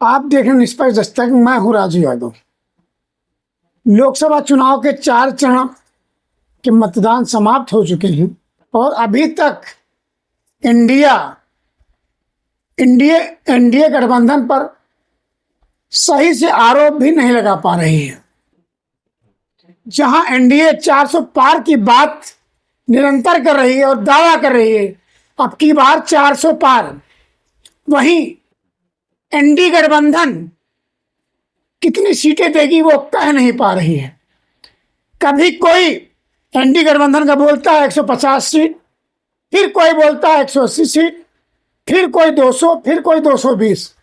आप देख रहे हैं निष्पक्ष दस्तक। मैं हूं राजू यादव। लोकसभा चुनाव के 4 चरण के मतदान समाप्त हो चुके हैं और अभी तक एनडीए गठबंधन पर सही से आरोप भी नहीं लगा पा रही है। जहां एनडीए 400 पार की बात निरंतर कर रही है और दावा कर रही है अब की बार 400 पार, वहीं एनडीए गठबंधन कितनी सीटें देगी वो कह नहीं पा रही है। कभी कोई एनडीए गठबंधन का बोलता है 150 सीट, फिर कोई बोलता है 180 सीट, फिर कोई 200, फिर कोई 220।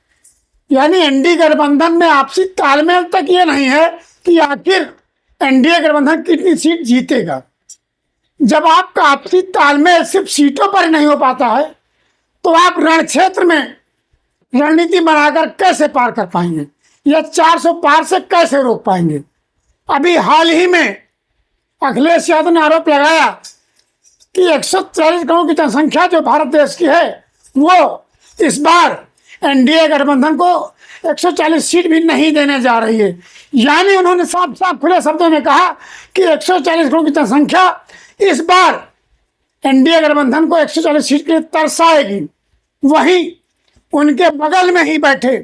यानी एनडीए गठबंधन में आपसी तालमेल तक ये नहीं है कि आखिर एनडीए गठबंधन कितनी सीट जीतेगा। जब आपका आपसी तालमेल सिर्फ सीटों पर नहीं हो पाता है तो आप रण क्षेत्र में रणनीति बनाकर कैसे पार कर पाएंगे या 400 पार से कैसे रोक पाएंगे। अभी हाल ही में अखिलेश यादव ने आरोप लगाया कि 140 करोड़ की जनसंख्या जो भारत देश की है वो इस बार एनडीए गठबंधन को 140 सीट भी नहीं देने जा रही है। यानी उन्होंने साफ साफ खुले शब्दों में कहा कि 140 करोड़ की जनसंख्या इस बार एनडीए गठबंधन को 140 सीट के लिए तरसाएगी। वहीं उनके बगल में ही बैठे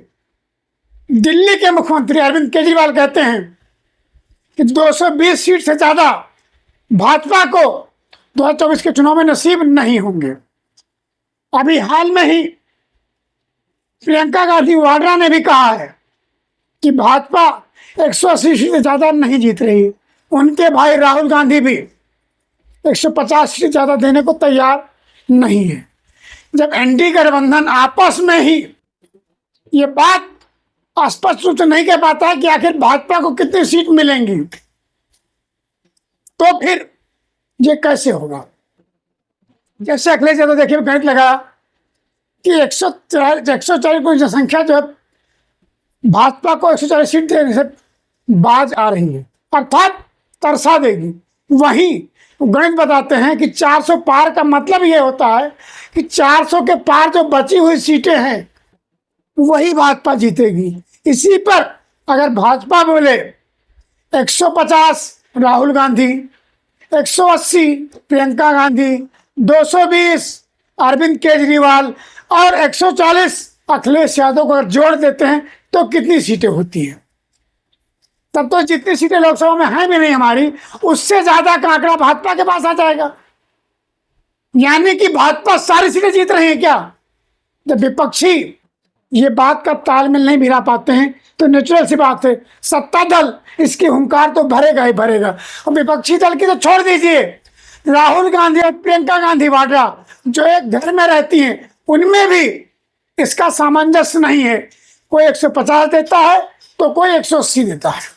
दिल्ली के मुख्यमंत्री अरविंद केजरीवाल कहते हैं कि 220 सीट से ज्यादा भाजपा को 2024 के चुनाव में नसीब नहीं होंगे। अभी हाल में ही प्रियंका गांधी वाड्रा ने भी कहा है कि भाजपा 180 सीट से ज्यादा नहीं जीत रही। उनके भाई राहुल गांधी भी 150 सीट ज्यादा देने को तैयार नहीं है। जब एनडीए गठबंधन आपस में ही ये बात स्पष्ट रूप से नहीं कह पाता है कि आखिर भाजपा को कितनी सीट मिलेंगी, तो फिर ये कैसे होगा। जैसे अखिलेश यादव देखिए गणित लगा कि 140 की जनसंख्या जो है भाजपा को 140 सीट देने से बाज आ रही है, अर्थात तरसा देगी। वहीं गणित बताते हैं कि 400 पार का मतलब ये होता है कि 400 के पार जो बची हुई सीटें हैं वही भाजपा जीतेगी। इसी पर अगर भाजपा बोले 150 राहुल गांधी, 180 प्रियंका गांधी, 220 अरविंद केजरीवाल और 140 अखिलेश यादव को अगर जोड़ देते हैं तो कितनी सीटें होती हैं। तब तो जितनी सीटें लोकसभा में हैं भी नहीं हमारी, उससे ज्यादा का आंकड़ा भाजपा के पास आ जाएगा। यानी कि भाजपा सारी सीटें जीत रही है क्या। जब विपक्षी ये बात का तालमेल नहीं भिड़ा पाते हैं तो नेचुरल सी बात है सत्ता दल इसकी हुंकार तो भरेगा ही भरेगा। और विपक्षी दल की तो छोड़ दीजिए, राहुल गांधी और प्रियंका गांधी वाड्रा जो एक घर में रहती हैं उनमें भी इसका सामंजस्य नहीं है। कोई 150 देता है तो कोई 180 देता है।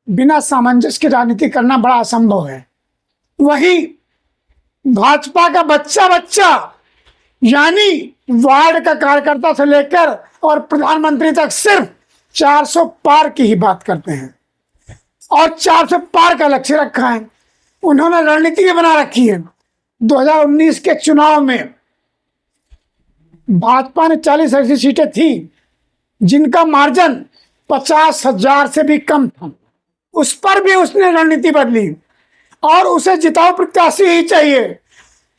बिना सामंजस्य की राजनीति करना बड़ा असंभव है। वहीं भाजपा का बच्चा बच्चा यानी वार्ड का कार्यकर्ता से लेकर और प्रधानमंत्री तक सिर्फ 400 पार की ही बात करते हैं और 400 पार का लक्ष्य रखा है। उन्होंने रणनीति भी बना रखी है। 2019 के चुनाव में भाजपा ने 40 ऐसी सीटें थी जिनका मार्जिन 50,000 से भी कम था। उस पर भी उसने रणनीति बदली और उसे जिताऊ प्रत्याशी ही चाहिए,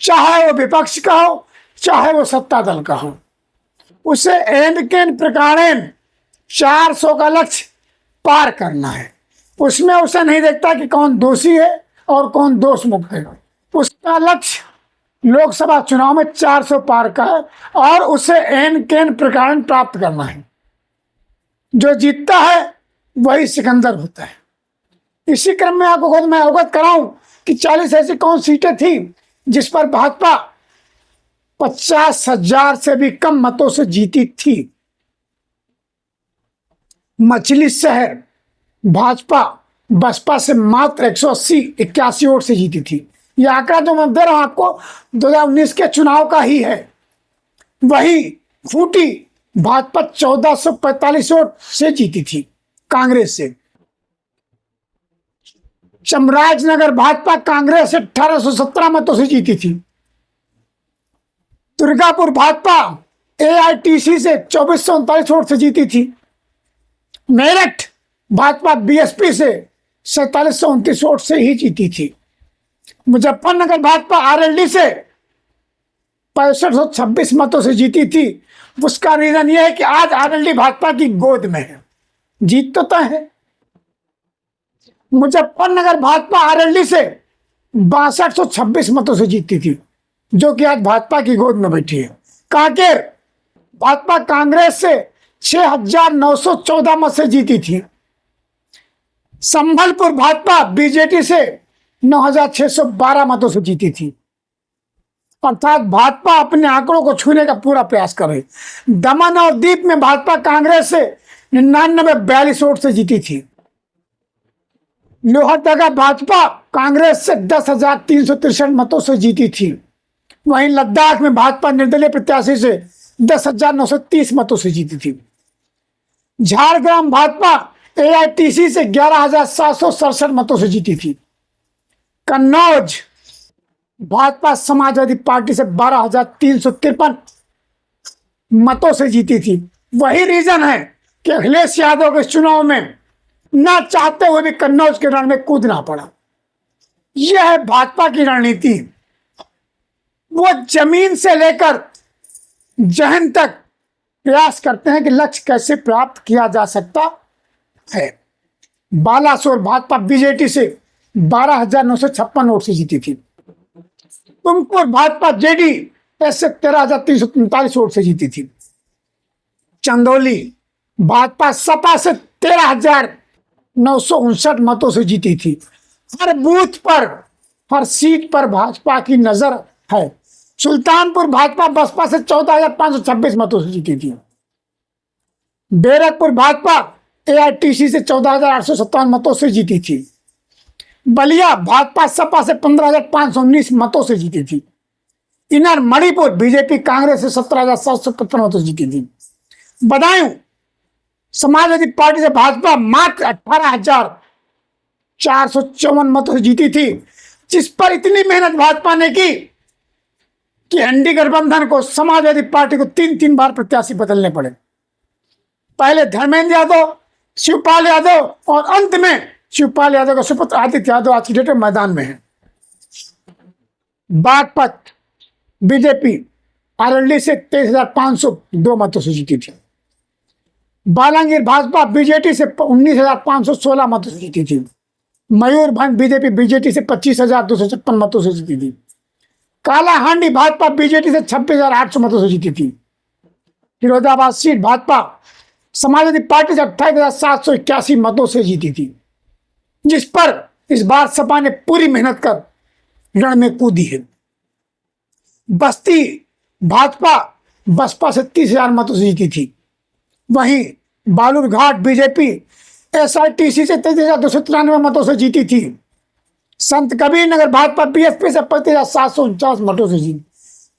चाहे वो विपक्ष का हो चाहे वो सत्ता दल का हो। उसे एंड केन प्रकारेण 400 का लक्ष्य पार करना है। उसमें उसे नहीं देखता कि कौन दोषी है और कौन दोष मुक्त है। उसका लक्ष्य लोकसभा चुनाव में 400 पार का है और उसे एंड केन प्रकारेण प्राप्त करना है। जो जीतता है वही सिकंदर होता है। इसी क्रम में आपको खुद मैं अवगत कराऊं कि 40 ऐसी कौन सीटें थी जिस पर भाजपा 50,000 से भी कम मतों से जीती थी। मछली शहर भाजपा बसपा से मात्र 181 वोट से जीती थी। यह आंकड़ा जो मैं दे रहा हूं आपको 2019 के चुनाव का ही है। वहीं खूंटी भाजपा 1445 वोट से जीती थी कांग्रेस से। चामराजनगर भाजपा कांग्रेस से 1817 मतों से जीती थी। दुर्गापुर भाजपा एआईटीसी से 2439 वोट से जीती थी। मेरठ भाजपा बीएसपी से 4729 वोट से ही जीती थी। मुजफ्फरनगर भाजपा आरएलडी से 6526 मतों से जीती थी। उसका रीजन यह है कि आज आरएलडी भाजपा की गोद में है, जीत तो तय है। मुजफ्फरनगर भाजपा आरएलडी से 6226 मतों से जीती थी, जो कि आज भाजपा की गोद में बैठी है। कांकेर भाजपा कांग्रेस से 6914 मत से जीती थी। संभलपुर भाजपा बीजेटी से 9612 मतों से जीती थी। अर्थात भाजपा अपने आंकड़ों को छूने का पूरा प्रयास कर रही। दमन और दीप में भाजपा कांग्रेस से 9942 वोट से जीती थी। लोहरदगा भाजपा कांग्रेस से 10,363 मतों से जीती थी। वहीं लद्दाख में भाजपा निर्दलीय प्रत्याशी से 10,930 मतों से जीती थी। झारग्राम भाजपा एआईटीसी से 11,767 मतों से जीती थी। कन्नौज भाजपा समाजवादी पार्टी से 12,353 मतों से जीती थी। वही रीजन है कि अखिलेश यादव के चुनाव में ना चाहते हुए भी कन्नौज के रण में कूदना पड़ा। यह है भाजपा की रणनीति। वो जमीन से लेकर जहन तक प्रयास करते हैं कि लक्ष्य कैसे प्राप्त किया जा सकता है। बालासोर भाजपा बीजेटी से 12,956 वोट से जीती थी। तुमकुर भाजपा जेडी से 13,343 वोट से जीती थी। चंदौली भाजपा सपा से 13,959 मतों से जीती थी। हर बूथ पर, हर सीट पर भाजपा की नजर है। सुल्तानपुर भाजपा बसपा से 14,526 मतों से जीती थी। बैरकपुर भाजपा एआईटीसी से 14,857 मतों से जीती थी। बलिया भाजपा सपा से 15,519 मतों से जीती थी। इनर मणिपुर बीजेपी कांग्रेस से 17,755 मतों से जीती थी। बदायूं समाजवादी पार्टी से भाजपा मात्र 18,454 मतों से जीती थी, जिस पर इतनी मेहनत भाजपा ने की कि एनडी गठबंधन को, समाजवादी पार्टी को 3-3 बार प्रत्याशी बदलने पड़े। पहले धर्मेंद्र यादव, शिवपाल यादव और अंत में शिवपाल यादव का सुपुत्र आदित्य यादव आज की डेट में मैदान में है। बागपत बीजेपी आरएलडी से 23,502 मतों से जीती थी। बालांगीर भाजपा बीजेटी से 19,516 मतों से जीती थी। मयूरभंज बीजेपी बीजेटी से 25,256 मतों से जीती थी। कालाहांडी भाजपा बीजेटी से 26,800 मतों से जीती थी। फिरोजाबाद सीट भाजपा समाजवादी पार्टी से 28,781 मतों से जीती थी, जिस पर इस बार सपा ने पूरी मेहनत कर रण में कूदी है। बस्ती भाजपा बसपा से 30,000 मतों से जीती थी। वहीं बालूरघाट बीजेपी एसआईटीसी से 23,293 मतों से जीती थी। संत कबीर नगर भाजपा बीएसपी से 35,749 मतों से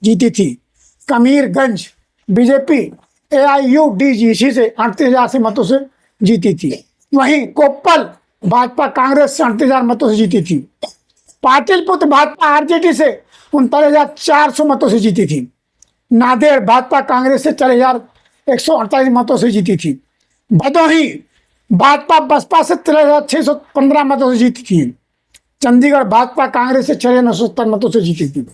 जीती थी। कमीरगंज बीजेपी एआईयूडीजीसी से 38,080 मतों से जीती थी। वहीं कोप्पल भाजपा कांग्रेस से 38,000 मतों से जीती थी। पाटिलपुत्र भाजपा आरजेडी से 39,400 मतों से जीती थी। नांदेड़ भाजपा कांग्रेस से 4,148 मतों से जीती थी। भदोही भाजपा बसपा से 13,615 मतों से जीती थी। चंडीगढ़ भाजपा कांग्रेस से 6,970 मतों से जीती थी।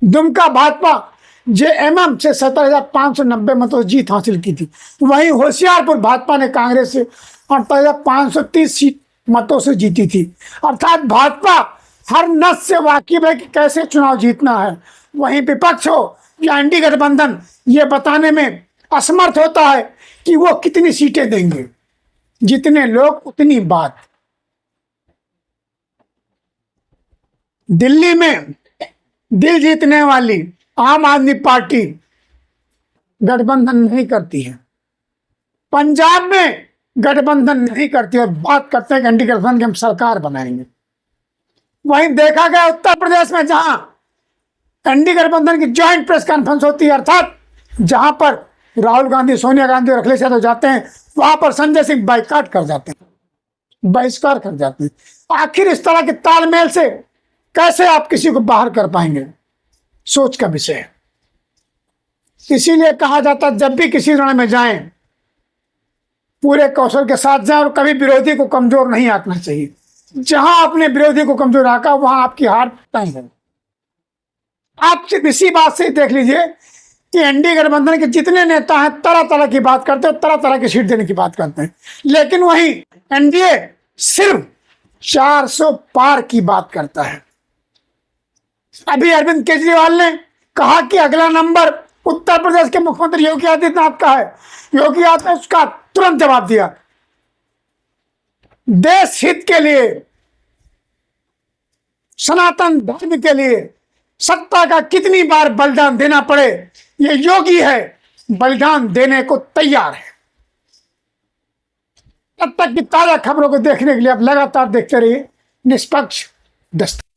दुमका भाजपा जेएमएम से 17,590 मतों से जीत हासिल की थी। वहीं होशियारपुर भाजपा ने कांग्रेस से 48,530 मतों से जीती थी। अर्थात भाजपा हर नस से वाकिफ है कि कैसे चुनाव जीतना है। वहीं विपक्ष हो या एनडी गठबंधन ये बताने में असमर्थ होता है कि वो कितनी सीटें देंगे। जितने लोग उतनी बात। दिल्ली में दिल जीतने वाली आम आदमी पार्टी गठबंधन नहीं करती है। पंजाब में गठबंधन नहीं करती और बात करते हैं कि एनडी गठबंधन की हम सरकार बनाएंगे। वहीं देखा गया उत्तर प्रदेश में जहां एनडी गठबंधन की ज्वाइंट प्रेस कॉन्फ्रेंस होती है, अर्थात जहां पर राहुल गांधी, सोनिया गांधी और अखिलेश यादव जाते हैं, वहां पर संजय सिंह बाइकाट कर जाते हैं, बहिष्कार कर जाते हैं। आखिर इस तरह के तालमेल से कैसे आप किसी को बाहर कर पाएंगे, सोच का विषय है। इसीलिए कहा जाता है जब भी किसी रण में जाएं पूरे कौशल के साथ जाएं और कभी विरोधी को कमजोर नहीं आंकना चाहिए। जहां आपने विरोधी को कमजोर आंका वहां आपकी हार तय है। आप इसी बात से देख लीजिए कि एनडीए गठबंधन के जितने नेता हैं तरह तरह की बात करते हैं, तरह तरह की सीट देने की बात करते हैं, लेकिन वही एनडीए सिर्फ 400 पार की बात करता है। अभी अरविंद केजरीवाल ने कहा कि अगला नंबर उत्तर प्रदेश के मुख्यमंत्री योगी आदित्यनाथ का है। योगी आदित्यनाथ ने उसका तुरंत जवाब दिया, देश हित के लिए, सनातन धर्म के लिए सत्ता का कितनी बार बलिदान देना पड़े, ये योगी है, बलिदान देने को तैयार है। तब तक की ताजा खबरों को देखने के लिए आप लगातार देखते रहिए निष्पक्ष दस्तक।